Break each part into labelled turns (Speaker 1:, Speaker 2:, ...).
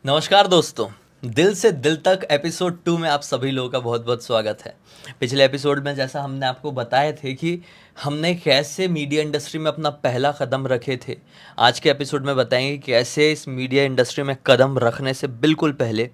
Speaker 1: नमस्कार दोस्तों, दिल से दिल तक एपिसोड 2 में आप सभी लोगों का बहुत बहुत स्वागत है। पिछले एपिसोड में जैसा हमने आपको बताए थे कि हमने कैसे मीडिया इंडस्ट्री में अपना पहला कदम रखे थे, आज के एपिसोड में बताएंगे कि कैसे इस मीडिया इंडस्ट्री में कदम रखने से बिल्कुल पहले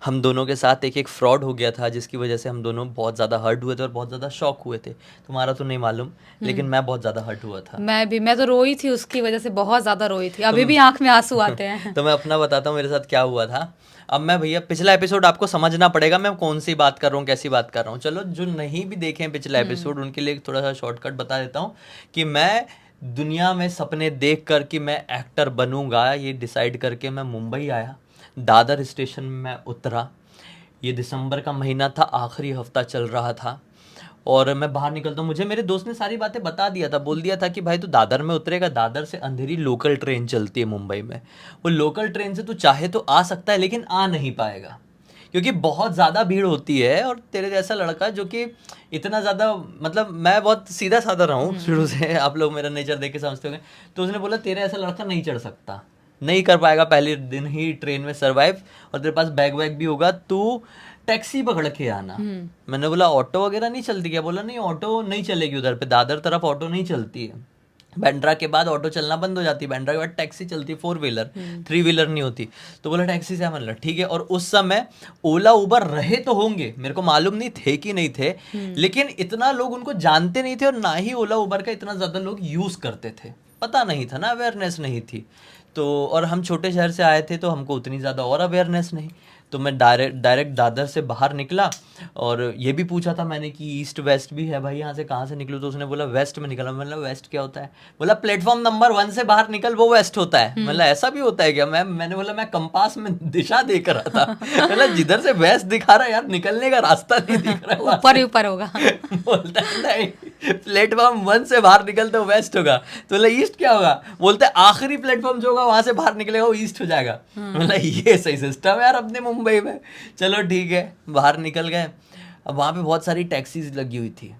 Speaker 1: हम दोनों के साथ एक फ्रॉड हो गया था, जिसकी वजह से हम दोनों बहुत ज़्यादा हर्ट हुए थे और बहुत ज़्यादा शॉक हुए थे। तुम्हारा तो नहीं मालूम, लेकिन मैं बहुत ज़्यादा हर्ट हुआ था।
Speaker 2: मैं तो रोई थी, उसकी वजह से बहुत ज्यादा रोई थी। अभी भी आंख में आंसू आते हैं।
Speaker 1: तो मैं अपना बताता हूँ मेरे साथ क्या हुआ था। अब मैं भैया पिछला एपिसोड आपको समझना पड़ेगा मैं कौन सी बात कर रहा हूँ, कैसी बात कर रहा हूँ। चलो जो नहीं भी देखे हैं पिछला एपिसोड उनके लिए थोड़ा सा शॉर्टकट बता देता हूँ कि मैं दुनिया में सपने देख कर कि मैं एक्टर बनूंगा, ये डिसाइड करके मैं मुंबई आया। दादर स्टेशन में मैं उतरा। ये दिसंबर का महीना था, आखिरी हफ्ता चल रहा था और मैं बाहर निकलता हूँ। मुझे मेरे दोस्त ने सारी बातें बता दिया था, बोल दिया था कि भाई तू दादर में उतरेगा, दादर से अंधेरी लोकल ट्रेन चलती है मुंबई में। वो लोकल ट्रेन से तू चाहे तो आ सकता है लेकिन आ नहीं पाएगा, क्योंकि बहुत ज़्यादा भीड़ होती है। और तेरे जैसा लड़का जो कि इतना ज़्यादा, मतलब मैं बहुत सीधा साधा रहा हूँ शुरू से, आप लोग मेरा नेचर देख के समझते होंगे। तो उसने बोला तेरे ऐसा लड़का नहीं चढ़ सकता, नहीं कर पाएगा पहले दिन ही ट्रेन में सरवाइव, और तेरे पास बैग वैग भी होगा, तू टैक्सी पकड़ के आना। मैंने बोला ऑटो वगैरह नहीं चलती क्या? बोला नहीं ऑटो नहीं चलेगी, उधर पे दादर तरफ ऑटो नहीं चलती है। बांद्रा के बाद ऑटो चलना बंद हो जाती है, बांद्रा के बाद टैक्सी चलती है, 4 व्हीलर, 3 व्हीलर नहीं होती। तो बोला टैक्सी से। मतलब ठीक है। और उस समय ओला उबर रहे तो होंगे, मेरे को मालूम नहीं थे कि नहीं थे, लेकिन इतना लोग उनको जानते नहीं थे और ना ही ओला उबर का इतना ज़्यादा लोग यूज़ करते थे। पता नहीं था ना, अवेयरनेस नहीं थी। तो और हम छोटे शहर से आए थे तो हमको उतनी ज़्यादा और अवेयरनेस नहीं। तो मैं डायरेक्ट दादर से बाहर निकला और ये भी पूछा था मैंने कि ईस्ट वेस्ट भी है भाई, यहाँ से कहाँ से निकलूँ? तो उसने बोला वेस्ट में निकला। मतलब वेस्ट क्या होता है? बोला प्लेटफॉर्म नंबर 1 से बाहर निकल, वो वेस्ट होता है। मतलब ऐसा भी होता है क्या? मैंने बोला मैं कंपास में दिशा देख रहा था। मतलब जिधर से वेस्ट दिखा रहा है यार, निकलने का रास्ता नहीं दिख रहा है वहाँ
Speaker 2: ऊपर
Speaker 1: से।
Speaker 2: ही ऊपर होगा।
Speaker 1: बोलता है नहीं, प्लेटफॉर्म 1 से बाहर निकल तो वेस्ट होगा। तो बोला ईस्ट क्या होगा? बोलते हैं आखिरी प्लेटफॉर्म जो होगा वहां से बाहर निकलेगा वो ईस्ट हो जाएगा। मतलब ये सही सिस्टम है यार अपने मुंबई में। चलो ठीक है, बाहर निकल गए। अब वहाँ पे बहुत सारी टैक्सीज लगी हुई थी।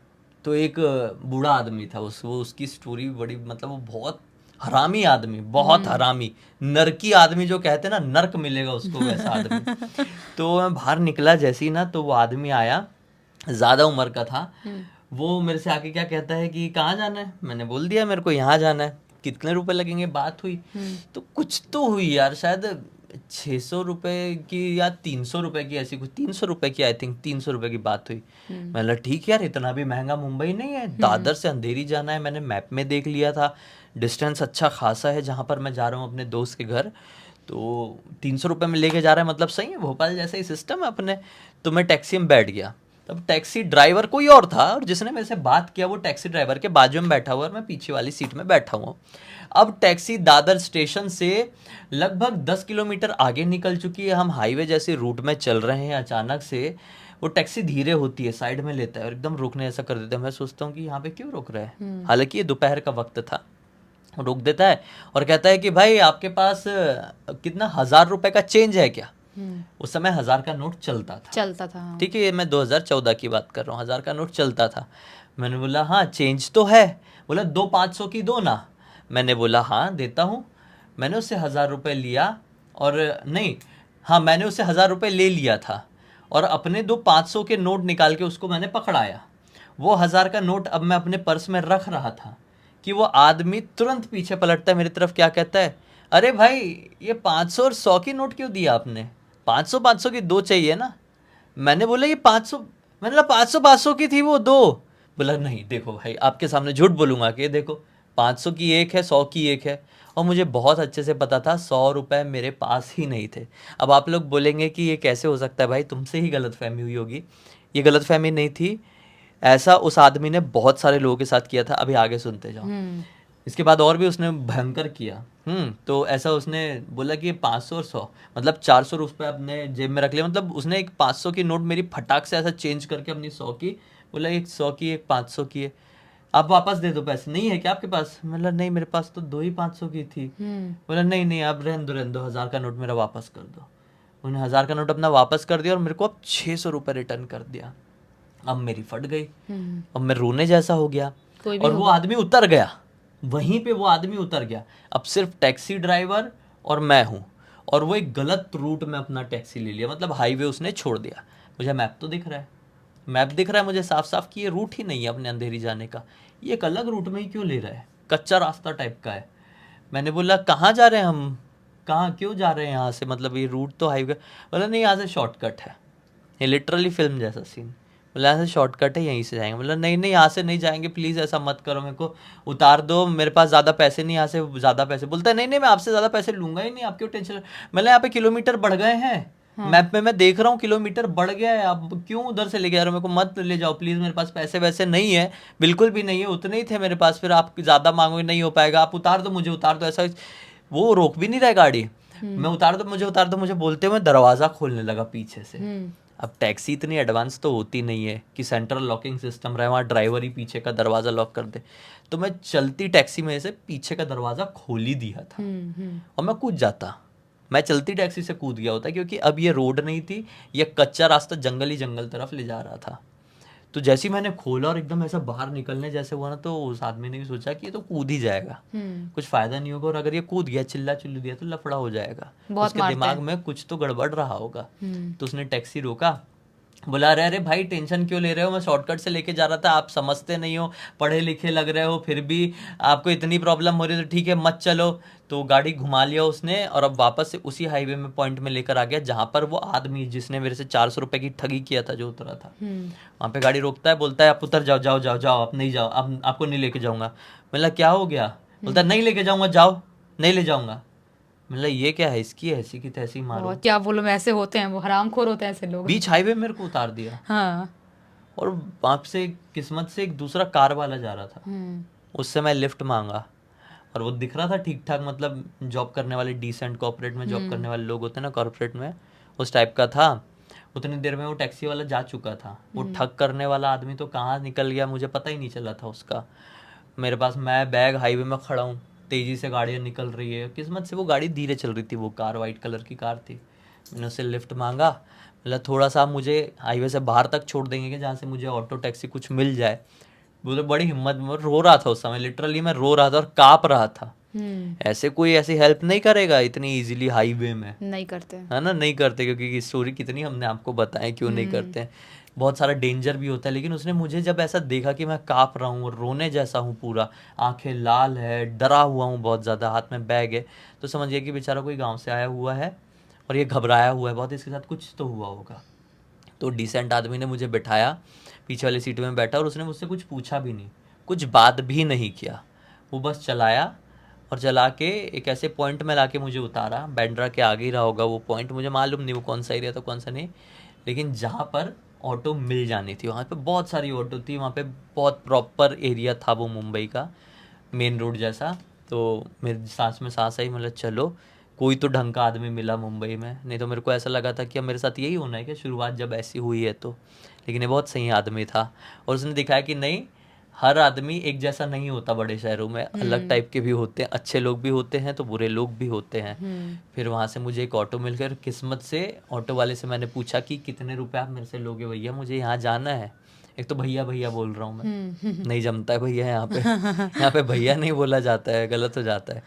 Speaker 1: तो एक बूढ़ा आदमी था, उसकी स्टोरी बड़ी, मतलब वो बहुत हरामी आदमी, बहुत हरामी, नरकी आदमी जो कहते हैं ना, नर्क मिलेगा उसको वैसा आदमी। तो मैं बाहर निकला जैसे ही ना, तो वो आदमी आया, ज़्यादा उम्र का था। वो मेरे से आके क्या कहता है कि कहाँ जाना है? मैंने बोल दिया मेरे को यहाँ जाना है। कितने रुपए लगेंगे? बात हुई तो कुछ तो हुई यार, शायद 600 रुपए की या 300 रुपए की, ऐसी कुछ 300 रुपए की, आई थिंक 300 रुपए की बात हुई। मैंने ठीक यार, इतना भी महंगा मुंबई नहीं है। दादर से अंधेरी जाना है, मैंने मैप में देख लिया था, डिस्टेंस अच्छा खासा है जहाँ पर मैं जा रहा हूँ अपने दोस्त के घर। तो 300 रुपये में लेके जा रहा है, मतलब सही है, भोपाल जैसा ही सिस्टम है अपने। तो मैं टैक्सी में बैठ गया। तब टैक्सी ड्राइवर कोई और था और जिसने मेरे से बात किया वो टैक्सी ड्राइवर के बाजू में बैठा हुआ और मैं पीछे वाली सीट में बैठा हुआ। अब टैक्सी दादर स्टेशन से लगभग 10 किलोमीटर आगे निकल चुकी है। हम हाईवे जैसे रूट में चल रहे हैं, अचानक से वो टैक्सी धीरे होती है, साइड में लेता है और एकदम रोकने ऐसा कर देता है। मैं सोचता हूँ कि यहाँ पे क्यों रोक रहा है, हालांकि ये दोपहर का वक्त था। रोक देता है और कहता है कि भाई आपके पास कितना 1000 रुपए का चेंज है क्या? उस समय 1000 का नोट चलता था।
Speaker 2: हाँ।
Speaker 1: ठीक है, ये मैं 2014 की बात कर रहा हूँ, 1000 का नोट चलता था। मैंने बोला हाँ चेंज तो है। बोला 2 500 की दो ना। मैंने बोला हाँ देता हूँ। मैंने उससे 1000 रुपये लिया और नहीं, हाँ मैंने उससे 1000 रुपये ले लिया था और अपने 2 500 के नोट निकाल के उसको मैंने पकड़ाया। वो 1000 का नोट अब मैं अपने पर्स में रख रहा था कि वो आदमी तुरंत पीछे पलटता है मेरी तरफ, क्या कहता है, अरे भाई ये 500 और 100 की नोट क्यों दिया आपने? 500 500 की दो चाहिए ना। मैंने बोला ये 500, मैंने बोला 500 500 की थी वो दो। बोला नहीं देखो भाई, आपके सामने झूठ बोलूंगा कि देखो 500 की एक है, 100 की एक है। और मुझे बहुत अच्छे से पता था 100 रुपये मेरे पास ही नहीं थे। अब आप लोग बोलेंगे कि ये कैसे हो सकता है भाई, तुमसे ही गलतफहमी हुई होगी। ये गलतफहमी नहीं थी, ऐसा उस आदमी ने बहुत सारे लोगों के साथ किया था। अभी आगे सुनते जाओ। इसके बाद और भी उसने भयंकर किया। तो ऐसा उसने बोला कि 500 और 100, मतलब 400 रुपये अपने जेब में रख लिया। मतलब उसने एक 500 की नोट मेरी फटाक से ऐसा चेंज करके अपनी 100 की, बोला एक 100 की एक 500 की है, आप वापस दे दो पैसे। नहीं है क्या आपके पास? मतलब नहीं मेरे पास तो 2 ही 500 की थी। बोला नहीं नहीं आप रहने दो, 1000 का नोट मेरा वापस कर दो। उन्हें 1000 का नोट अपना वापस कर दिया और मेरे को अब 600 रुपये रिटर्न कर दिया। अब मेरी फट गई, अब मैं रोने जैसा हो गया। और वो आदमी उतर गया, वहीं पे वो आदमी उतर गया। अब सिर्फ टैक्सी ड्राइवर और मैं हूँ और वो एक गलत रूट में अपना टैक्सी ले लिया, मतलब हाईवे उसने छोड़ दिया। मुझे मैप तो दिख रहा है, मैप दिख रहा है मुझे साफ साफ कि ये रूट ही नहीं है अपने अंधेरी जाने का, ये एक अलग रूट में ही क्यों ले रहा है, कच्चा रास्ता टाइप का है। मैंने बोला कहाँ जा रहे हैं हम, कहाँ क्यों जा रहे हैं यहाँ से, मतलब ये रूट तो हाईवे। बोला नहीं यहाँ से शॉर्टकट है, ये लिटरली फिल्म जैसा सीन। बोला यहाँ से शॉर्टकट है यहीं से जाएंगे। बोला नहीं नहीं यहाँ से नहीं जाएंगे, प्लीज़ ऐसा मत करो, मेरे को उतार दो, मेरे पास ज़्यादा पैसे नहीं, यहाँ से ज़्यादा पैसे। बोलता है नहीं नहीं मैं आपसे ज़्यादा पैसे लूंगा ही नहीं, आप क्यों टेंशन। मतलब यहाँ पे किलोमीटर बढ़ गए हैं, मैप में मैं देख रहा हूँ किलोमीटर बढ़ गया है, आप क्यों उधर से लेके जा रहे हो, मेरे को मत ले जाओ प्लीज़, मेरे पास पैसे वैसे नहीं है, बिल्कुल भी नहीं है, उतने ही थे मेरे पास, फिर आप ज़्यादा मांगोगे नहीं हो पाएगा, आप उतार दो मुझे, उतार दो। ऐसा वो रोक भी नहीं रहा है गाड़ी, मैं उतार दो मुझे, उतार दो मुझे बोलते हुए दरवाज़ा खोलने लगा पीछे से। अब टैक्सी इतनी एडवांस तो होती नहीं है कि सेंट्रल लॉकिंग सिस्टम रहे, वहाँ ड्राइवर ही पीछे का दरवाज़ा लॉक कर दे। तो मैं चलती टैक्सी में से पीछे का दरवाज़ा खोल ही दिया था और मैं कूद जाता, मैं चलती टैक्सी से कूद गया होता, क्योंकि अब ये रोड नहीं थी, ये कच्चा रास्ता जंगल ही जंगल तरफ ले जा रहा था। तो जैसे ही मैंने खोला और एकदम ऐसा बाहर निकलने जैसे हुआ ना, तो उस आदमी ने भी सोचा कि ये तो कूद ही जाएगा, कुछ फायदा नहीं होगा, और अगर ये कूद गया चिल्ला चिल्लू दिया तो लफड़ा हो जाएगा, उसके दिमाग में कुछ तो गड़बड़ रहा होगा। तो उसने टैक्सी रोका, बोला अरे अरे भाई टेंशन क्यों ले रहे हो, मैं शॉर्टकट से लेके जा रहा था, आप समझते नहीं हो, पढ़े लिखे लग रहे हो, फिर भी आपको इतनी प्रॉब्लम हो रही है, तो ठीक है मत चलो। तो गाड़ी घुमा लिया उसने और अब वापस से उसी हाईवे में पॉइंट में लेकर आ गया जहाँ पर वो आदमी जिसने मेरे से 400 रुपए की ठगी किया था जो उतरा था, वहाँ पे गाड़ी रोकता है, बोलता है आप उतर जाओ जाओ जाओ जाओ, आप नहीं जाओ, अब आपको नहीं लेके जाऊंगा। मतलब क्या हो गया, बोलता है नहीं लेके जाऊंगा, जाओ, नहीं ले जाऊंगा। मतलब ये क्या है, इसकी ऐसी की तैसी मारो,
Speaker 2: और क्या बोलो, मैं ऐसे होते हैं, वो हरामखोर होते हैं ऐसे लोग।
Speaker 1: बीच हाईवे मेरे को उतार दिया।
Speaker 2: हाँ।
Speaker 1: और वहाँ से किस्मत से एक दूसरा कार वाला जा रहा था, उससे मैं लिफ्ट मांगा और वो दिख रहा था ठीक ठाक, मतलब जॉब करने वाले डिसेंट कॉर्पोरेट में जॉब करने वाले लोग होते हैं ना कॉर्पोरेट में, उस टाइप का था। उतनी देर में वो टैक्सी वाला जा चुका था, वो ठग करने वाला आदमी तो कहाँ निकल गया मुझे पता ही नहीं चला था उसका। मेरे पास मैं बैग हाईवे में खड़ा हूँ, तेज़ी से गाड़ियाँ निकल रही है, किस्मत से वो गाड़ी धीरे चल रही थी, वो कार वाइट कलर की कार थी। मैंने उससे लिफ्ट मांगा, मतलब थोड़ा सा मुझे हाईवे से बाहर तक छोड़ देंगे कि जहाँ से मुझे ऑटो टैक्सी कुछ मिल जाए। बोले बड़ी हिम्मत में, रो रहा था उस समय, लिटरली मैं रो रहा था और काँप रहा था। ऐसे कोई ऐसी हेल्प नहीं करेगा इतनी इजीली हाईवे में,
Speaker 2: नहीं करते।
Speaker 1: है ना, नहीं करते, क्योंकि स्टोरी कितनी हमने आपको बताएं क्यों नहीं करते हैं, बहुत सारा डेंजर भी होता है। लेकिन उसने मुझे जब ऐसा देखा कि मैं काँप रहा हूँ और रोने जैसा हूँ पूरा, आंखें लाल है, डरा हुआ हूँ बहुत ज़्यादा, हाथ में बैग है, तो समझिए कि बेचारा कोई गाँव से आया हुआ है और ये घबराया हुआ है बहुत, इसके साथ कुछ तो हुआ होगा। तो डिसेंट आदमी ने मुझे बिठाया, पीछे वाली सीट में बैठा और उसने मुझसे कुछ पूछा भी नहीं, कुछ बात भी नहीं किया, वो बस चलाया और चला के एक ऐसे पॉइंट में लाके मुझे उतारा, बैंड्रा के आगे ही रहा होगा वो पॉइंट, मुझे मालूम नहीं वो कौन सा एरिया था कौन सा नहीं, लेकिन जहाँ पर ऑटो मिल जानी थी वहाँ पे बहुत सारी ऑटो थी, वहाँ पे बहुत प्रॉपर एरिया था वो मुंबई का मेन रोड जैसा। तो मेरे सांस में सांस आई, मतलब चलो कोई तो ढंग का आदमी मिला मुंबई में, नहीं तो मेरे को ऐसा लगा था कि अब मेरे साथ यही होना है कि शुरुआत जब ऐसी हुई है तो। लेकिन ये बहुत सही आदमी था और उसने दिखाया कि नहीं, हर आदमी एक जैसा नहीं होता, बड़े शहरों में अलग टाइप के भी होते हैं, अच्छे लोग भी होते हैं तो बुरे लोग भी होते हैं। फिर वहाँ से मुझे एक ऑटो मिल गया, किस्मत से ऑटो वाले से मैंने पूछा कि कितने रुपए आप मेरे से लोगे भैया, मुझे यहाँ जाना है। एक तो भैया भैया बोल रहा हूँ मैं, नहीं जमता है भैया यहाँ पे, यहाँ पे भैया नहीं बोला जाता है, गलत हो जाता है।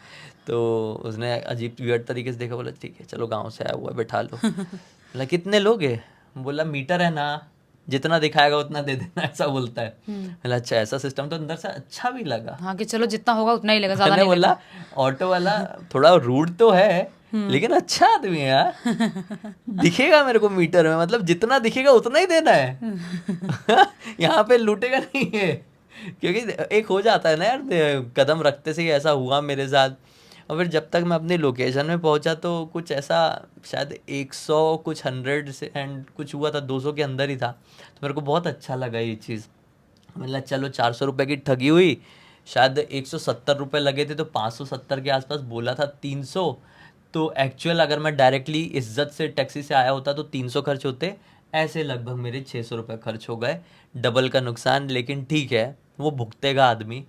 Speaker 1: तो उसने अजीब वियर्ड तरीके से देखा, बोला ठीक है चलो गाँव से आया हुआ है बैठा लो। बोला कितने लोगे, बोला मीटर है ना, जितना दिखाएगा उतना दे देना, ऐसा बोलता है। बोला अच्छा ऐसा सिस्टम, तो अंदर से अच्छा भी लगा।
Speaker 2: हाँ कि चलो जितना होगा उतना ही लेगा, ज्यादा
Speaker 1: मैंने
Speaker 2: नहीं
Speaker 1: बोला ऑटो वाला थोड़ा रूड तो है लेकिन अच्छा आदमी है यार, दिखेगा मेरे को मीटर में, मतलब जितना दिखेगा उतना ही देना है। यहाँ पे लूटेगा नहीं है, क्योंकि एक हो जाता है ना यार, कदम रखते से ही ऐसा हुआ मेरे साथ। और फिर जब तक मैं अपनी लोकेशन में पहुंचा तो कुछ ऐसा शायद 100 कुछ 100 से एंड कुछ हुआ था, 200 के अंदर ही था। तो मेरे को बहुत अच्छा लगा ये चीज़, मतलब चलो 400 रुपये की ठगी हुई, शायद 170 रुपये लगे थे तो 570 के आसपास बोला था, 300। तो एक्चुअल अगर मैं डायरेक्टली इज्जत से टैक्सी से आया होता तो 300 खर्च होते, ऐसे लगभग मेरे 600 रुपये खर्च हो गए, डबल का नुकसान। लेकिन ठीक है, वो भुगतेगा आदमी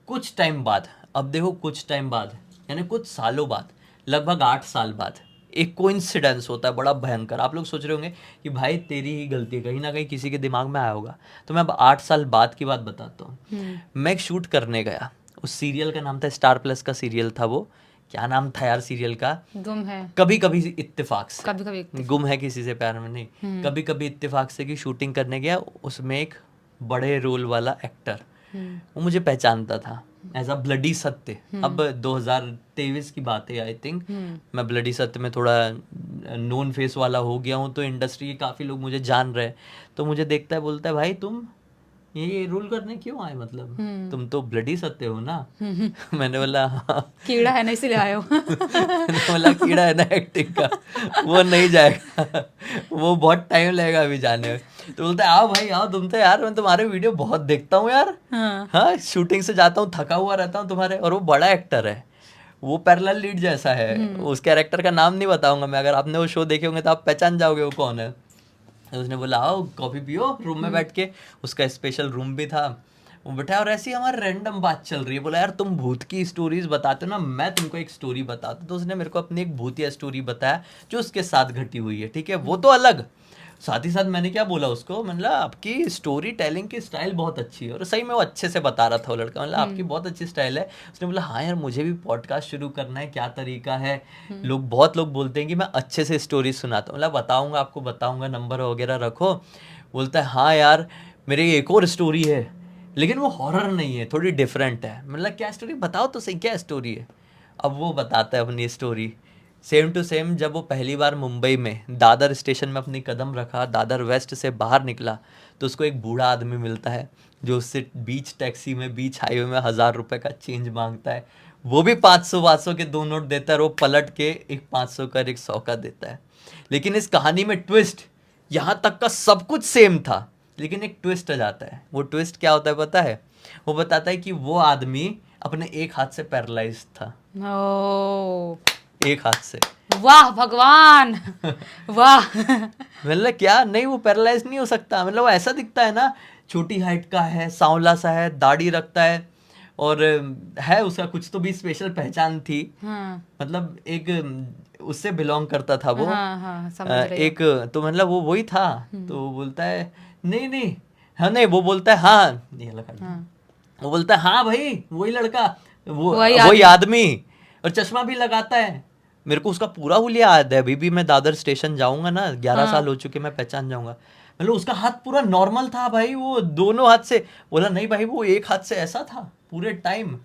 Speaker 1: कुछ टाइम बाद। अब देखो कुछ टाइम बाद यानी कुछ सालों बाद, लगभग 8 साल बाद एक कोइंसिडेंस होता है बड़ा भयंकर। आप लोग सोच रहे होंगे कि भाई तेरी ही गलती, कहीं ना कहीं किसी के दिमाग में आया होगा। तो मैं अब 8 साल बाद की बात बताता हूँ। मैं एक शूट करने गया, उस सीरियल का नाम था स्टार प्लस का सीरियल था वो, क्या नाम था यार सीरियल का,
Speaker 2: गुम है,
Speaker 1: कभी कभी इत्तेफाक से,
Speaker 2: कभी कभी।
Speaker 1: गुम है किसी से प्यार में नहीं, कभी कभी इत्तेफाक से की शूटिंग करने गया, उसमें एक बड़े रोल वाला एक्टर वो मुझे पहचानता था एज अ ब्लडी सत्य। अब 2023 की बात है आई थिंक, मैं ब्लडी सत्य में थोड़ा नोन फेस वाला हो गया हूँ, तो इंडस्ट्री के काफ़ी लोग मुझे जान रहे हैं, तो मुझे देखता है बोलता है भाई तुम ये रोल करने क्यों आए, मतलब तुम तो ब्लडी सत्य हो ना। मैंने बोला हाँ।
Speaker 2: कीड़ा है ना इसलिए आए हो।
Speaker 1: मैंने बोला कीड़ा है ना एक्टिंग का, वो नहीं जाएगा, वो बहुत टाइम लगेगा अभी जाने में। तो बोलता है आओ भाई आओ, तुम तो यार मैं तुम्हारे वीडियो बहुत देखता हूँ यार, हाँ शूटिंग से जाता हूँ थका हुआ रहता हूँ तुम्हारे, और वो बड़ा एक्टर है, वो पैरेलल लीड जैसा है, उस कैरेक्टर का नाम नहीं बताऊंगा मैं, अगर आपने वो शो देखे होंगे तो आप पहचान जाओगे वो कौन है। तो उसने बोला आओ कॉफी पियो रूम में बैठ के, उसका स्पेशल रूम भी था, वो बैठा और ऐसी हमारी रैंडम बात चल रही है। बोला यार तुम भूत की स्टोरीज बताते हो ना, मैं तुमको एक स्टोरी बताता हूँ। तो उसने मेरे को अपनी एक भूतिया स्टोरी बताया जो उसके साथ घटी हुई है, ठीक है वो तो अलग, साथ ही साथ मैंने क्या बोला उसको, मतलब आपकी स्टोरी टेलिंग की स्टाइल बहुत अच्छी है, और सही में वो अच्छे से बता रहा था वो लड़का, मतलब आपकी बहुत अच्छी स्टाइल है। उसने बोला हाँ यार मुझे भी पॉडकास्ट शुरू करना है, क्या तरीका है, बहुत लोग बोलते हैं कि मैं अच्छे से स्टोरी सुनाता हूँ, मतलब बताऊंगा आपको, बताऊंगा नंबर वगैरह रखो। बोलता है हाँ यार मेरी एक और स्टोरी है, लेकिन वो हॉरर नहीं है, थोड़ी डिफरेंट है। मतलब क्या स्टोरी, बताओ तो सही क्या स्टोरी है। अब वो बताता है अपनी स्टोरी सेम टू सेम। जब वो पहली बार मुंबई में दादर स्टेशन में अपनी कदम रखा, दादर वेस्ट से बाहर निकला, तो उसको एक बूढ़ा आदमी मिलता है जो उससे बीच टैक्सी में, बीच हाईवे में 1000 रुपये का चेंज मांगता है। वो भी 500 के 2 नोट देता है, और वो पलट के एक 500 का, एक 100 का देता है। लेकिन इस कहानी में ट्विस्ट, यहाँ तक का सब कुछ सेम था, लेकिन एक ट्विस्ट आ जाता है। वो ट्विस्ट क्या होता है पता है, वो बताता है कि वो आदमी अपने एक हाथ से पैरालाइज था,
Speaker 2: ओ
Speaker 1: एक हाथ से।
Speaker 2: वाह भगवान, वाह।
Speaker 1: मतलब क्या, नहीं वो पैरालाइज नहीं हो सकता, मतलब वो ऐसा दिखता है ना, छोटी हाइट का है, सांवला सा है, दाढ़ी रखता है, और है उसका कुछ तो भी स्पेशल पहचान थी। मतलब एक उससे बिलोंग करता था वो,
Speaker 2: समझ रही हूँ।
Speaker 1: एक तो मतलब वो वही था। तो वो बोलता है नहीं नहीं, हाँ नहीं, वो बोलता है हाँ, ये लगा, वो बोलता है हाँ भाई वही लड़का, वही आदमी, और चश्मा भी लगाता है। मेरे को उसका पूरा हुलिया याद है, अभी भी मैं दादर स्टेशन जाऊंगा ना, 11 साल हो चुके, मैं पहचान जाऊंगा। मतलब उसका हाथ पूरा नॉर्मल था भाई, वो दोनों हाथ से। बोला नहीं भाई वो एक हाथ से ऐसा था पूरे टाइम।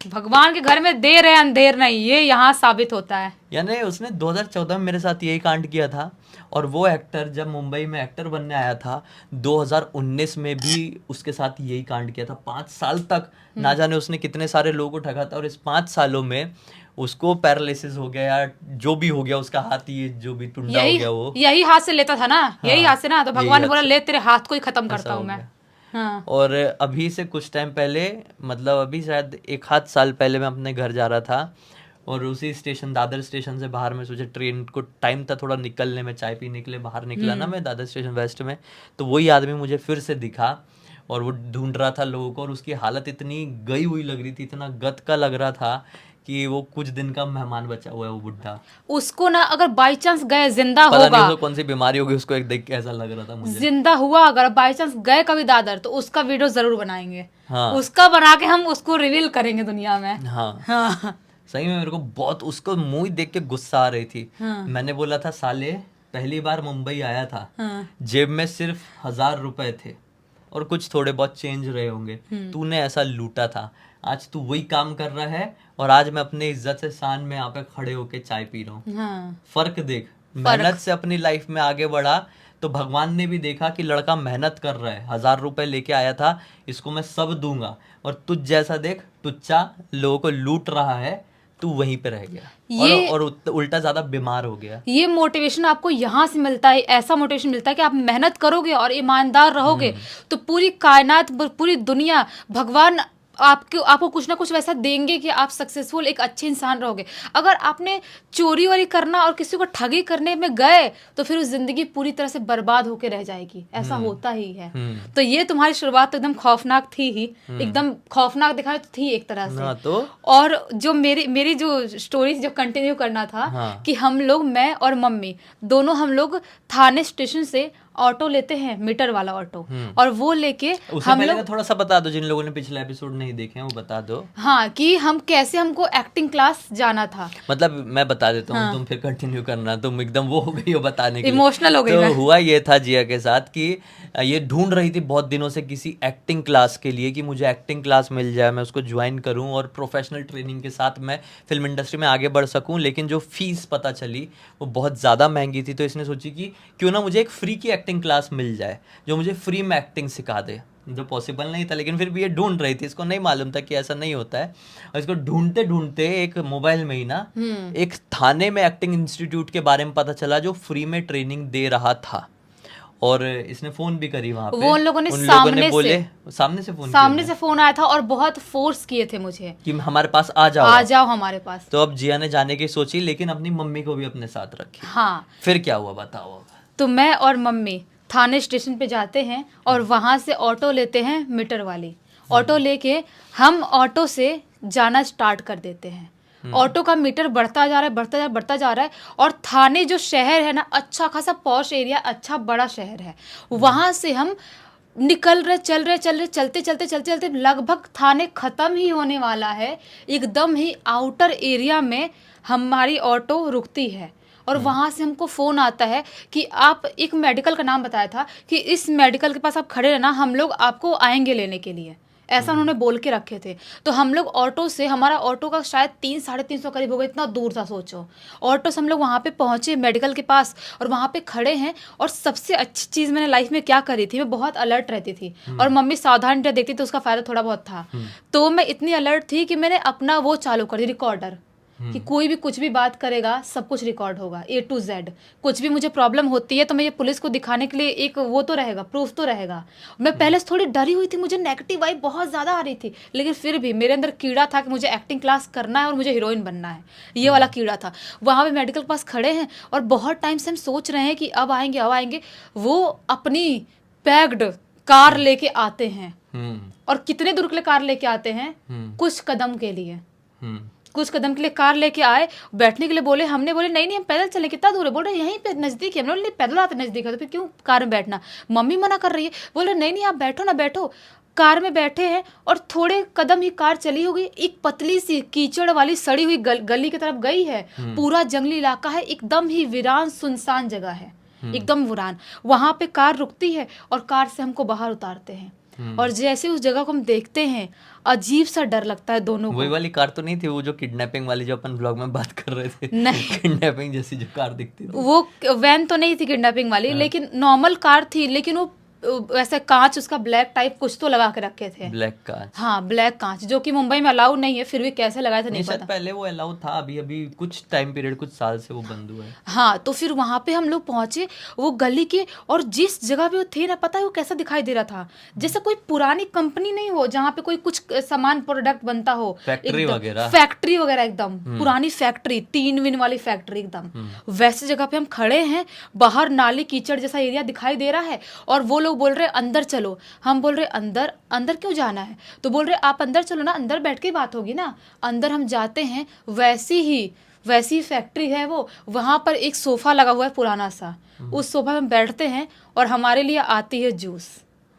Speaker 2: भगवान के घर में देर है अंधेर नहीं, ये यहाँ साबित होता है।
Speaker 1: यानी उसने 2014 में मेरे साथ यही कांड किया था, और वो एक्टर जब मुंबई में एक्टर बनने आया था 2019 में भी उसके साथ यही कांड किया था। 5 साल तक ना जाने उसने कितने सारे लोगों को ठगा था, और इस 5 सालों में उसको पैरालिसिस हो गया, या जो भी हो गया, उसका हाथ ये जो भी टुंडा हो गया, वो
Speaker 2: यही हाथ से लेता था ना, यही हाथ से ना, तो भगवान ने बोला ले तेरे हाथ को ही खत्म
Speaker 1: ऐसा
Speaker 2: करता
Speaker 1: हो
Speaker 2: हूँ मैं।
Speaker 1: गया।
Speaker 2: हाँ।
Speaker 1: और अभी से कुछ टाइम पहले, मतलब अभी शायद 1 आध साल पहले, मैं अपने घर जा रहा था, और उसी स्टेशन, दादर स्टेशन से बाहर, में सोचा ट्रेन को टाइम था थोड़ा निकलने में, चाय पीने के लिए बाहर निकला ना मैं दादर स्टेशन वेस्ट में, तो वही आदमी मुझे फिर से दिखा, और वो ढूंढ रहा था लोगों को, और उसकी हालत इतनी गई हुई लग रही थी, इतना गत का लग रहा था कि वो कुछ दिन का मेहमान बचा हुआ है वो बुढ़ा।
Speaker 2: उसको ना अगर बाई चांस गए, जिंदा
Speaker 1: पता नहीं
Speaker 2: होगा,
Speaker 1: उसको कौन सी बीमारी होगी, उसको एक देख के ऐसा लग रहा था मुझे।
Speaker 2: जिंदा हुआ अगर बाई चांस गए कभी दादर, तो उसका वीडियो जरूर बनाएंगे।
Speaker 1: हाँ।
Speaker 2: उसका बना के हम उसको रिवील करेंगे दुनिया में।
Speaker 1: हाँ। सही में मेरे को बहुत उसको मुंह देख के गुस्सा आ रही थी। मैंने बोला था साले, पहली बार मुंबई आया था, जेब में सिर्फ 1000 रुपए थे, और कुछ थोड़े बहुत चेंज रहे होंगे, तूने ऐसा लूटा था, आज तू वही काम कर रहा है, और आज मैं अपने इज्जत से शान में यहाँ पे खड़े होके चाय पी रहा हूँ। फर्क देख, मेहनत से अपनी लाइफ में आगे बढ़ा, तो भगवान ने भी देखा कि लड़का मेहनत कर रहा है, 1000 रुपए लेके आया था, इसको मैं सब दूंगा, और तुझ जैसा देख टुच्चा लोगों को लूट रहा है, तू वहीं पे रह गया, और उल्टा ज्यादा बीमार हो गया।
Speaker 2: ये मोटिवेशन आपको यहाँ से मिलता है, ऐसा मोटिवेशन मिलता है कि आप मेहनत करोगे और ईमानदार रहोगे, तो पूरी कायनात, पूरी दुनिया, भगवान आपको कुछ ना कुछ वैसा देंगे कि आप सक्सेसफुल, एक अच्छे इंसान रहोगे। अगर आपने चोरी वारी करना और किसी को ठगी करने में गए, तो फिर उस जिंदगी पूरी तरह से बर्बाद होके रह जाएगी, ऐसा होता ही है। तो ये तुम्हारी शुरुआत तो एकदम खौफनाक थी ही, एकदम खौफनाक दिखाई तो थी एक तरह से।
Speaker 1: तो
Speaker 2: और जो मेरी जो स्टोरी जो कंटिन्यू करना था, कि हम लोग, मैं और मम्मी दोनों, हम लोग थाने स्टेशन से ऑटो लेते हैं, मीटर वाला ऑटो, और वो लेके
Speaker 1: उससे
Speaker 2: हम
Speaker 1: पहले
Speaker 2: लोग,
Speaker 1: का थोड़ा सा बता दो, जिन लोगों ने पिछला एपिसोड नहीं देखे हैं वो बता दो।
Speaker 2: हाँ, कि हम कैसे हमको एक्टिंग क्लास जाना था।
Speaker 1: मतलब मैं बता देता हूँ,
Speaker 2: हाँ।
Speaker 1: तुम फिर कंटिन्यू करना, तुम एकदम वो हो गई हो बताने के लिए।
Speaker 2: इमोशनल हो गई
Speaker 1: तो
Speaker 2: मैं।
Speaker 1: हुआ ये था जिया के साथ कि ये ढूंढ रही थी बहुत दिनों से किसी एक्टिंग क्लास के लिए, कि मुझे एक्टिंग क्लास मिल जाए, मैं उसको ज्वाइन करूं और प्रोफेशनल ट्रेनिंग के साथ मैं फिल्म इंडस्ट्री में आगे बढ़ सकूं। लेकिन जो फीस पता चली वो बहुत ज़्यादा महंगी थी, तो इसने सोची कि क्यों ना मुझे एक फ्री की एक्टिंग क्लास मिल जाए जो मुझे फ्री में एक्टिंग सिखा दे, जो पॉसिबल नहीं था, लेकिन फिर भी ये ढूंढ रही थी, इसको नहीं मालूम था कि ऐसा नहीं होता है। और इसको ढूंढते ढूंढते एक मोबाइल में ही ना एक थाने में एक्टिंग इंस्टीट्यूट के बारे में पता चला जो फ्री में ट्रेनिंग दे रहा था, और इसने फोन भी करी वहां पे।
Speaker 2: वो उन लोगों ने
Speaker 1: सामने से फोन
Speaker 2: सामने से फोन आया था और बहुत फोर्स किए थे मुझे
Speaker 1: कि हमारे पास आ जाओ,
Speaker 2: आ जाओ हमारे पास।
Speaker 1: तो अब जिया ने जाने की सोची, लेकिन अपनी मम्मी को भी अपने साथ रखी।
Speaker 2: हाँ,
Speaker 1: फिर क्या हुआ बताओ।
Speaker 2: तो मैं और मम्मी थाने स्टेशन पे जाते हैं और वहां से ऑटो लेते हैं, मीटर वाली ऑटो लेके हम ऑटो से जाना स्टार्ट कर देते हैं। ऑटो का मीटर बढ़ता जा रहा है, बढ़ता जा रहा है, और थाने जो शहर है ना, अच्छा खासा पॉश एरिया, अच्छा बड़ा शहर है, वहां से हम निकल रहे, चलते लगभग थाने खत्म ही होने वाला है, एकदम ही आउटर एरिया में हमारी ऑटो रुकती है। और वहाँ से हमको फ़ोन आता है कि आप, एक मेडिकल का नाम बताया था कि इस मेडिकल के पास आप खड़े रहना, हम लोग आपको आएंगे लेने के लिए, ऐसा उन्होंने बोल के रखे थे। तो हम लोग ऑटो से, हमारा ऑटो का शायद 300-350 करीब हो गया, इतना दूर था सोचो। ऑटो से हम लोग वहाँ पे पहुँचे मेडिकल के पास और वहाँ पे खड़े हैं। और सबसे अच्छी चीज़ मैंने लाइफ में क्या करी थी, मैं बहुत अलर्ट रहती थी, और मम्मी सावधान देखती थी, तो उसका फ़ायदा थोड़ा बहुत था। तो मैं इतनी अलर्ट थी कि मैंने अपना वो चालू कर दी, रिकॉर्डर, कि कोई भी कुछ भी बात करेगा सब कुछ रिकॉर्ड होगा, A to Z। कुछ भी मुझे प्रॉब्लम होती है तो मैं ये पुलिस को दिखाने के लिए एक वो तो रहेगा, प्रूफ तो रहेगा। मैं पहले से थोड़ी डरी हुई थी, मुझे नेगेटिव वाइब बहुत ज़्यादा आ रही थी, लेकिन फिर भी मेरे अंदर कीड़ा था कि मुझे एक्टिंग क्लास करना है और मुझे हीरोइन बनना है, ये वाला कीड़ा था। वहाँ पे मेडिकल के पास खड़े हैं और बहुत टाइम से हम सोच रहे हैं कि अब आएंगे। वो अपनी पैक्ड कार लेके आते हैं, और कितने दूर के लिए कार लेके आते हैं, कुछ कदम के लिए कार लेके आए, बैठने के लिए बोले। हमने बोले नहीं हम पैदल चले, कितना दूर है, बोल रहे यहीं पे नज़दीक है। हमने बोले पैदल आते नज़दीक है, तो फिर क्यों कार में बैठना। मम्मी मना कर रही है, बोल रहे नहीं आप बैठो। कार में बैठे हैं और थोड़े कदम ही कार चली होगी, एक पतली सी कीचड़ वाली सड़ी हुई गली की तरफ गई है। पूरा जंगली इलाका है, एकदम ही वीरान सुनसान जगह है, एकदम वीरान। वहां पे कार रुकती है और कार से हमको बाहर उतारते हैं, और जैसे उस जगह को हम देखते हैं, अजीब सा डर लगता है दोनों को।
Speaker 1: वही वाली कार तो नहीं थी वो जो किडनैपिंग वाली, जो अपन ब्लॉग में बात कर रहे थे?
Speaker 2: नहीं,
Speaker 1: किडनैपिंग जैसी जो कार दिखती थी,
Speaker 2: वो वैन तो नहीं थी किडनैपिंग वाली, लेकिन नॉर्मल कार थी, लेकिन वो वैसे कांच उसका ब्लैक टाइप कुछ तो लगा के रखे थे।
Speaker 1: ब्लैक कांच?
Speaker 2: हाँ, ब्लैक कांच, जो कि मुंबई में अलाउ नहीं है, फिर भी कैसे लगाए थे नहीं पता।
Speaker 1: पहले वो अलाउ था, अभी कुछ टाइम पीरियड, कुछ साल से वो बंद हुआ है।
Speaker 2: हाँ, तो फिर वहां पे हम लोग पहुंचे वो गली के, और जिस जगह पे वो थे ना, पता है वो कैसा दिखाई दे रहा था, जैसे कोई पुरानी कंपनी नहीं हो जहाँ पे कोई कुछ सामान प्रोडक्ट बनता हो,
Speaker 1: फैक्ट्री
Speaker 2: वगैरह एकदम पुरानी फैक्ट्री, 3 विन वाली फैक्ट्री एकदम वैसे जगह पे हम खड़े हैं। बाहर नाली कीचड़ जैसा एरिया दिखाई दे रहा है, और वो लोग बोल रहे अंदर चलो। हम बोल रहे अंदर क्यों जाना है, तो बोल रहे आप अंदर चलो ना, अंदर बैठ के बात होगी ना। अंदर हम जाते हैं, वैसी फैक्ट्री है वो। वहाँ पर एक सोफा लगा हुआ है पुराना सा, उस सोफा में बैठते हैं और हमारे लिए आती है जूस।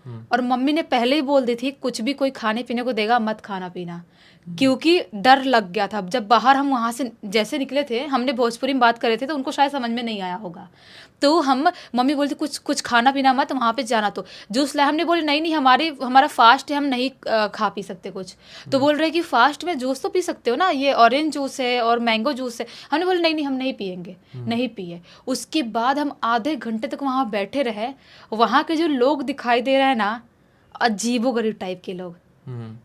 Speaker 2: और मम्मी ने पहले ही बोल दी थी कुछ भी कोई खाने पीने को देगा मत खाना पीना, क्योंकि डर लग गया था। जब बाहर हम वहाँ से जैसे निकले थे, हमने भोजपुरी में बात करे थे तो उनको शायद समझ में नहीं आया होगा, तो मम्मी बोलती कुछ खाना पीना मत, वहाँ पे जाना तो जूस लाए। हमने बोले नहीं हमारा फास्ट है, हम नहीं खा पी सकते कुछ। तो बोल रहे कि फास्ट में जूस तो पी सकते हो ना, ये ऑरेंज जूस है और मैंगो जूस है। हमने बोले नहीं हम नहीं पियेंगे, नहीं पिए। उसके बाद हम आधे घंटे तक वहाँ बैठे रहे। वहाँ के जो लोग दिखाई दे रहे हैं ना, अजीबोगरीब टाइप के लोग,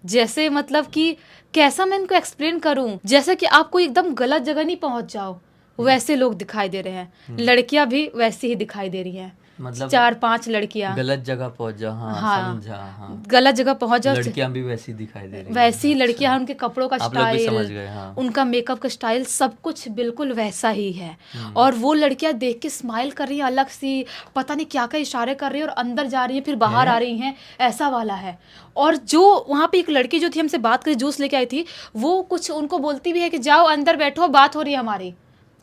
Speaker 2: जैसे मतलब कि कैसा मैं इनको एक्सप्लेन करूं, जैसे कि आप कोई एकदम गलत जगह नहीं पहुंच जाओ, वैसे लोग दिखाई दे रहे हैं। लड़कियां भी वैसी ही दिखाई दे रही हैं, मतलब 4-5 लड़कियां
Speaker 1: गलत जगह पहुंच जाओ। हाँ, समझा। हाँ,
Speaker 2: गलत जगह पहुंच जाओ।
Speaker 1: लड़कियां भी वैसी दिखाई दे रही हैं।
Speaker 2: वैसी लड़कियां, उनके कपड़ों का
Speaker 1: आप लोग भी समझ
Speaker 2: स्टाइल,
Speaker 1: गए। हाँ,
Speaker 2: उनका मेकअप का स्टाइल, सब कुछ बिल्कुल वैसा ही है। और वो लड़कियां देख के स्माइल कर रही हैं अलग सी, पता नहीं क्या क्या इशारे कर रही है, और अंदर जा रही है फिर बाहर आ रही हैं, ऐसा वाला है। और जो वहाँ पे एक लड़की जो थी हमसे बात करी, जूस लेके आई थी, वो कुछ उनको बोलती भी है कि जाओ अंदर बैठो, बात हो रही है हमारी।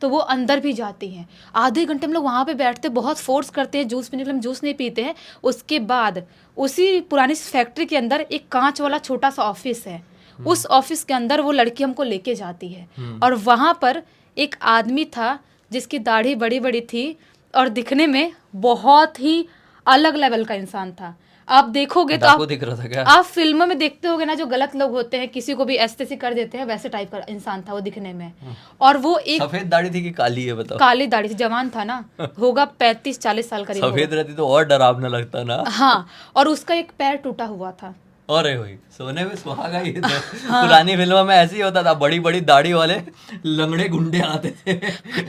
Speaker 2: तो वो अंदर भी जाती हैं। आधे घंटे हम लोग वहाँ पे बैठते, बहुत फोर्स करते हैं जूस पीने के लिए, हम जूस नहीं पीते हैं। उसके बाद उसी पुरानी फैक्ट्री के अंदर एक कांच वाला छोटा सा ऑफिस है, उस ऑफिस के अंदर वो लड़की हमको लेके जाती है। और वहाँ पर एक आदमी था जिसकी दाढ़ी बड़ी बड़ी थी और दिखने में बहुत ही अलग लेवल का इंसान था। आप देखोगे तो
Speaker 1: डाकू दिख रहा था क्या?
Speaker 2: आप फिल्मों में देखते होगे ना, जो गलत लोग होते हैं किसी को भी ऐसे कर देते हैं, वैसे टाइप का इंसान था वो दिखने में। और वो एक
Speaker 1: सफेद दाढ़ी थी कि काली है बताओ?
Speaker 2: काली दाढ़ी से, जवान था ना, होगा 35-40 साल करीब
Speaker 1: सफेद रहती तो और डरावना लगता ना।
Speaker 2: हाँ, और उसका एक पैर टूटा हुआ था।
Speaker 1: अरे हुई सोने में सुहागा ये तो। पुरानी फिल्मों में ऐसे ही होता था, बड़ी बड़ी दाढ़ी वाले लंगड़े गुंडे आते थे।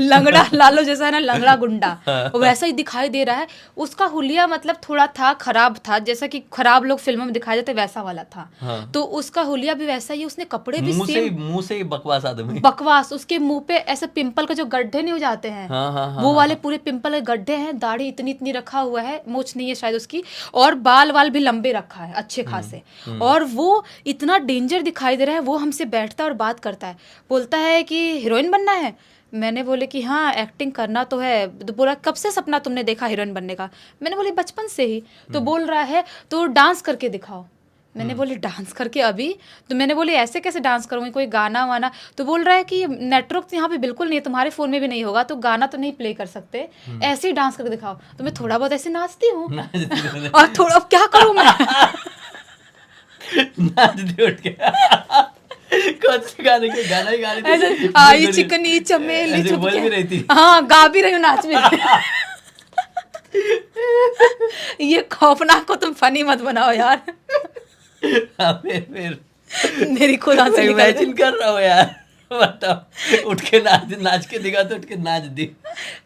Speaker 2: लंगड़ा लालो जैसा है ना, लंगड़ा गुंडा, वैसा ही दिखाई दे रहा है। उसका हुलिया मतलब थोड़ा था, खराब था, जैसा कि खराब लोग फिल्मों में दिखाए जाते वैसा वाला था। तो उसका हुलिया भी वैसा ही, उसने कपड़े भी
Speaker 1: मुंह से ही बकवास आदमी।
Speaker 2: बकवास, उसके मुंह पे ऐसे पिंपल के जो गड्ढे नहीं हो जाते हैं, वो वाले पूरे पिंपल के गड्ढे हैं। दाढ़ी इतनी इतनी रखा हुआ है, मूछ नहीं है शायद उसकी, और बाल वाल भी लंबे रखा है अच्छे खासे। और वो इतना डेंजर दिखाई दे रहा है। वो हमसे बैठता है और बात करता है, बोलता है कि हीरोइन बनना है। मैंने बोले कि हाँ, एक्टिंग करना तो है। तो बोला कब से सपना तुमने देखा हीरोइन बनने का? मैंने बोली बचपन से ही। तो बोल रहा है तो डांस करके दिखाओ। मैंने बोली डांस करके अभी? तो मैंने बोली ऐसे कैसे डांस करूँगी, कोई गाना वाना? तो बोल रहा है कि नेटवर्क तो यहाँ पे बिल्कुल नहीं है, तुम्हारे फ़ोन में भी नहीं होगा, तो गाना तो नहीं प्ले कर सकते, ऐसे ही डांस करके दिखाओ। तो मैं थोड़ा बहुत ऐसे नाचती हूँ और थोड़ा, अब क्या करूँ मैं?
Speaker 1: नाच दे उठ के। कौन से गाने के गाना ही गा रही थी?
Speaker 2: ऐसे आई चिकनी चमेली
Speaker 1: ऐसे बोल भी रही थी।
Speaker 2: हाँ, गा भी रही हूँ, नाच भी रही हूँ। ये खौफनाक को तुम फनी मत बनाओ यार।
Speaker 1: फिर
Speaker 2: मेरी खुद आंसू निकल रहे।
Speaker 1: इमेजिन कर रहा हूँ यार, बताओ। उठ के नाच के दिखा तो उठ के नाच दी।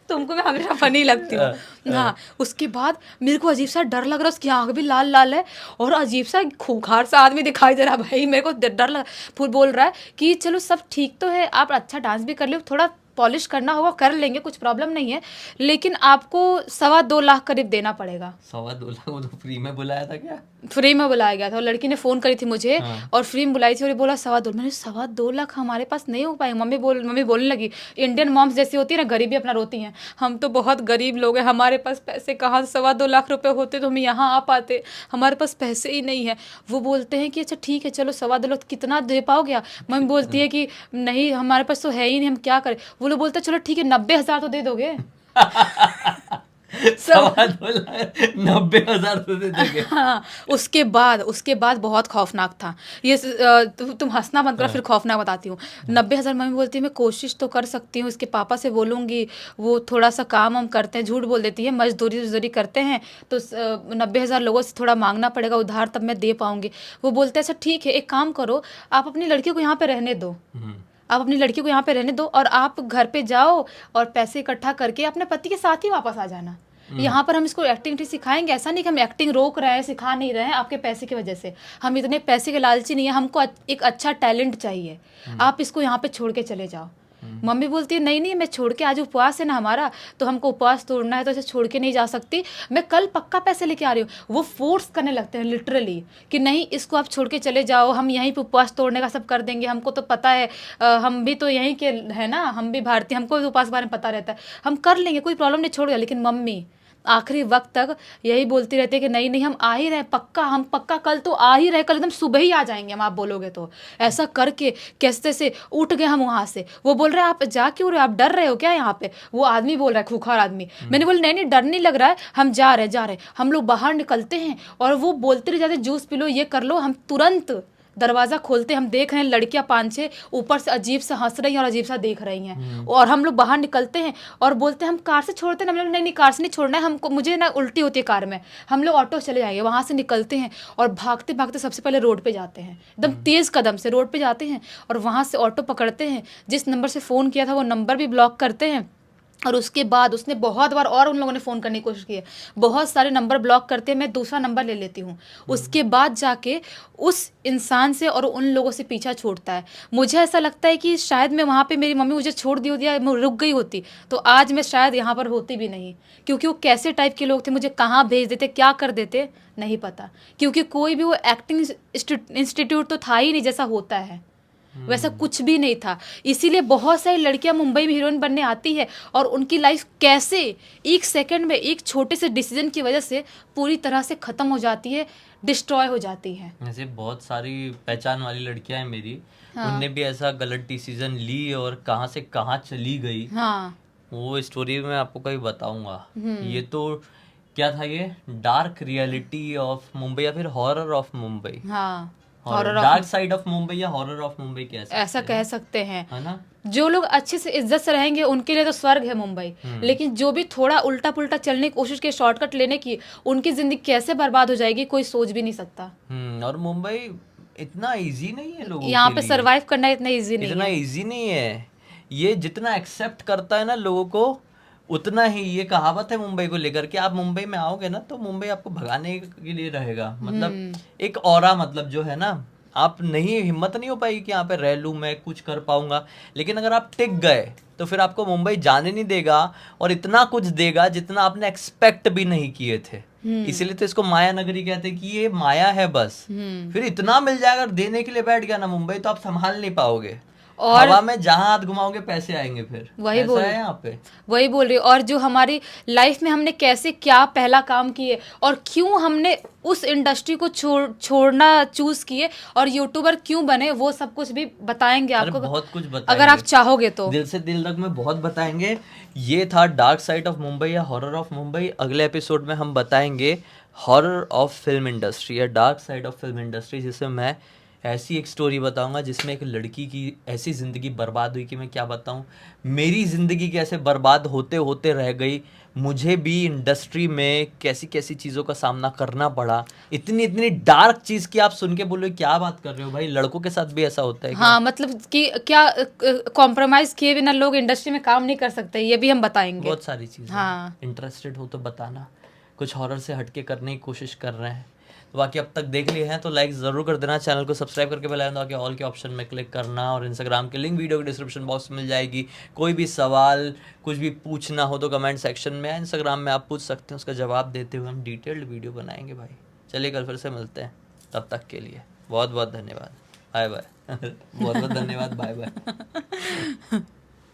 Speaker 2: तुमको मैं हमेशा फनी लगती हूँ। हाँ, उसके बाद मेरे को अजीब सा डर लग रहा है, उसकी आंख भी लाल लाल है और अजीब सा खूंखार सा आदमी दिखाई दे रहा है। भाई मेरे को डर लगा। फिर बोल रहा है कि चलो सब ठीक तो है, आप अच्छा डांस भी कर लो, थोड़ा पॉलिश करना होगा कर लेंगे, कुछ प्रॉब्लम नहीं है, लेकिन आपको 2.25 लाख करीब देना पड़ेगा।
Speaker 1: 2.25 लाख? वो तो फ्री में बुलाया था क्या?
Speaker 2: फ्री में बुलाया गया था, और लड़की ने फ़ोन करी थी मुझे और फ्री में बुलाई थी, और ये बोला 2.25। मैंने 2.25 लाख हमारे पास नहीं हो पाएगा। मम्मी बोलने लगी, इंडियन मॉम्स जैसी होती है ना, गरीबी अपना रोती हैं, हम तो बहुत गरीब लोग हैं, हमारे पास पैसे कहाँ, 2.25 लाख रुपए होते तो हम यहाँ आ पाते, हमारे पास पैसे ही नहीं है। वो बोलते हैं कि अच्छा ठीक है चलो 2.25 लाख कितना दे पाओगे आप? मम्मी बोलती है कि नहीं हमारे पास तो है ही नहीं, हम क्या करें? वो लोग बोलते चलो ठीक है 90,000 तो दे दोगे।
Speaker 1: 90,000 तो दे दोगे?
Speaker 2: हाँ, उसके बाद बहुत खौफनाक था ये। तुम हंसना बंद करो, फिर खौफनाक बताती हूँ। 90,000 मम्मी बोलती है मैं कोशिश तो कर सकती हूँ, इसके पापा से बोलूँगी, वो थोड़ा सा काम हम करते हैं, झूठ बोल देती है, मजदूरी करते हैं, तो 90,000 लोगों से थोड़ा मांगना पड़ेगा उधार, तब मैं दे पाऊँगी। वो बोलते हैं अच्छा ठीक है, एक काम करो, आप अपनी लड़की को यहाँ पे रहने दो, आप अपनी लड़की को यहाँ पे रहने दो, और आप घर पे जाओ और पैसे इकट्ठा करके अपने पति के साथ ही वापस आ जाना। यहाँ पर हम इसको एक्टिंग सिखाएंगे, ऐसा नहीं कि हम एक्टिंग रोक रहे हैं, सिखा नहीं रहे हैं आपके पैसे की वजह से, हम इतने पैसे के लालची नहीं है, हमको एक अच्छा टैलेंट चाहिए, आप इसको यहाँ पे छोड़ के चले जाओ। मम्मी बोलती है नहीं मैं छोड़ के, आज उपवास है ना हमारा, तो हमको उपवास तोड़ना है, तो इसे छोड़ के नहीं जा सकती, मैं कल पक्का पैसे लेके आ रही हूँ। वो फोर्स करने लगते हैं लिटरली कि नहीं इसको आप छोड़ के चले जाओ, हम यहीं पे उपवास तोड़ने का सब कर देंगे, हमको तो पता है, हम भी तो यहीं के है ना, हम भी भारतीय, हमको भी उपवास के बारे में पता रहता है, हम कर लेंगे, कोई प्रॉब्लम नहीं, छोड़ गया। लेकिन मम्मी आखिरी वक्त तक यही बोलती रहती है कि नहीं हम आ ही रहे, पक्का, हम पक्का कल तो आ ही रहे, कल एकदम सुबह ही आ जाएंगे हम, आप बोलोगे तो। ऐसा करके कैसे से उठ गए हम वहाँ से। वो बोल रहे हैं आप जा क्यों रहे हो, आप डर रहे हो क्या यहाँ पे? वो आदमी बोल रहा है, खूंखार आदमी। मैंने बोला नहीं डर नहीं लग रहा है, हम जा रहे। हम लोग बाहर निकलते हैं और वो बोलते रह जाते जूस पी लो, ये कर लो। हम तुरंत दरवाज़ा खोलते, हम देख रहे हैं लड़कियां 5-6 ऊपर से अजीब सा हंस रही हैं और अजीब सा देख रही हैं, और हम लोग बाहर निकलते हैं और बोलते हैं हम कार से छोड़ते हैं। हम लोग नहीं कार से नहीं छोड़ना है हमको, मुझे ना उल्टी होती है कार में, हम लोग ऑटो चले जाएंगे। वहाँ से निकलते हैं और भागते भागते सबसे पहले रोड पे जाते हैं, एकदम तेज़ कदम से रोड पे जाते हैं, और वहाँ से ऑटो पकड़ते हैं। जिस नंबर से फ़ोन किया था वो नंबर भी ब्लॉक करते हैं, और उसके बाद उसने बहुत बार और उन लोगों ने फ़ोन करने की कोशिश की है, बहुत सारे नंबर ब्लॉक करते हैं, मैं दूसरा नंबर ले लेती हूँ। उसके बाद जाके उस इंसान से और उन लोगों से पीछा छूटता है। मुझे ऐसा लगता है कि शायद मैं वहाँ पे, मेरी मम्मी मुझे छोड़ दी होती या मैं रुक गई होती तो आज मैं शायद यहाँ पर होती भी नहीं, क्योंकि वो कैसे टाइप के लोग थे, मुझे कहाँ भेज देते, क्या कर देते नहीं पता, क्योंकि कोई भी वो एक्टिंग इंस्टीट्यूट तो था ही नहीं जैसा होता है। वैसा कुछ भी नहीं था। इसीलिए बहुत सारी लड़कियां मुंबई में हीरोइन बनने आती है और उनकी लाइफ कैसे एक सेकंड में एक छोटे से डिसीजन की वजह से पूरी तरह से खत्म हो जाती है, डिस्ट्रॉय हो जाती है।
Speaker 1: ऐसे बहुत सारी पहचान वाली लड़कियां हैं मेरी, उनने भी ऐसा गलत डिसीजन ली और कहाँ से कहाँ चली गई।
Speaker 2: हाँ।
Speaker 1: वो स्टोरी मैं आपको कभी बताऊंगा। ये तो क्या था, ये डार्क रियलिटी ऑफ मुंबई या फिर हॉरर ऑफ मुंबई,
Speaker 2: हाँ,
Speaker 1: horror dark side of Mumbai या हॉरर ऑफ मुंबई कह सकते
Speaker 2: ऐसा कह सकते हैं।
Speaker 1: है ना।
Speaker 2: जो लोग अच्छे से इज्जत से रहेंगे उनके लिए तो स्वर्ग है मुंबई, लेकिन जो भी थोड़ा उल्टा पुल्टा चलने की कोशिश की, शॉर्टकट लेने की, उनकी जिंदगी कैसे बर्बाद हो जाएगी कोई सोच भी नहीं सकता।
Speaker 1: और मुंबई इतना इजी नहीं है लोगों
Speaker 2: यहाँ
Speaker 1: के
Speaker 2: पे
Speaker 1: लिए,
Speaker 2: सरवाइव करना इतना इजी नहीं
Speaker 1: इतना
Speaker 2: है।
Speaker 1: इजी नहीं है। ये जितना एक्सेप्ट करता है ना लोगों को, उतना ही, ये कहावत है मुंबई को लेकर के, आप मुंबई में आओगे ना तो मुंबई आपको भगाने के लिए रहेगा। मतलब एक ऑरा, मतलब जो है ना, आप नहीं, हिम्मत नहीं हो पाएगी कि यहाँ पे रह लूँ, मैं कुछ कर पाऊंगा। लेकिन अगर आप टिक गए तो फिर आपको मुंबई जाने नहीं देगा और इतना कुछ देगा जितना आपने एक्सपेक्ट भी नहीं किए थे। इसीलिए तो इसको माया नगरी कहते हैं कि ये माया है बस। फिर इतना मिल जाएगा, अगर देने के लिए बैठ गया ना मुंबई तो आप संभाल नहीं पाओगे।
Speaker 2: और
Speaker 1: हवा में जहां हाथ घुमाओगे पैसे आएंगे, फिर
Speaker 2: वही
Speaker 1: ऐसा
Speaker 2: बोल
Speaker 1: है यहाँ पे।
Speaker 2: वही बोल रही हूँ। और जो हमारी लाइफ में हमने कैसे क्या पहला काम किए और क्यों हमने उस इंडस्ट्री को छोड़ना चूज किए और यूट्यूबर क्यों बने, वो सब कुछ भी बताएंगे
Speaker 1: अरे
Speaker 2: आपको,
Speaker 1: बहुत कुछ बताएंगे
Speaker 2: अगर आप चाहोगे तो।
Speaker 1: दिल से दिल तक में बहुत बताएंगे। ये था डार्क साइड ऑफ मुंबई या हॉरर ऑफ मुंबई। अगले एपिसोड में हम बताएंगे हॉरर ऑफ फिल्म इंडस्ट्री या dark side of film industry, जिसमें मैं ऐसी एक स्टोरी बताऊंगा जिसमें एक लड़की की ऐसी ज़िंदगी बर्बाद हुई कि मैं क्या बताऊं। मेरी ज़िंदगी कैसे बर्बाद होते होते रह गई, मुझे भी इंडस्ट्री में कैसी कैसी चीज़ों का सामना करना पड़ा। इतनी इतनी डार्क चीज़ की आप सुन के बोलो क्या बात कर रहे हो भाई, लड़कों के साथ भी ऐसा होता है क्या?
Speaker 2: हाँ, मतलब कि क्या कॉम्प्रोमाइज किए बिना लोग इंडस्ट्री में काम नहीं कर सकते, ये भी हम बताएंगे।
Speaker 1: बहुत सारी चीज़ें।
Speaker 2: हाँ।
Speaker 1: इंटरेस्टेड हो तो बताना। कुछ हॉरर से हटके करने की कोशिश कर रहे हैं। तो बाकी अब तक देख लिए हैं तो लाइक ज़रूर कर देना, चैनल को सब्सक्राइब करके बेल आइकन दबा के ऑल के ऑप्शन में क्लिक करना, और इंस्टाग्राम की लिंक वीडियो के डिस्क्रिप्शन बॉक्स में मिल जाएगी। कोई भी सवाल कुछ भी पूछना हो तो कमेंट सेक्शन में इंस्टाग्राम में आप पूछ सकते हैं, उसका जवाब देते हुए हम डिटेल्ड वीडियो बनाएंगे भाई। चलिए कल फिर से मिलते हैं, तब तक के लिए बहुत बहुत धन्यवाद, बाय बाय। बहुत बहुत धन्यवाद, बाय बाय।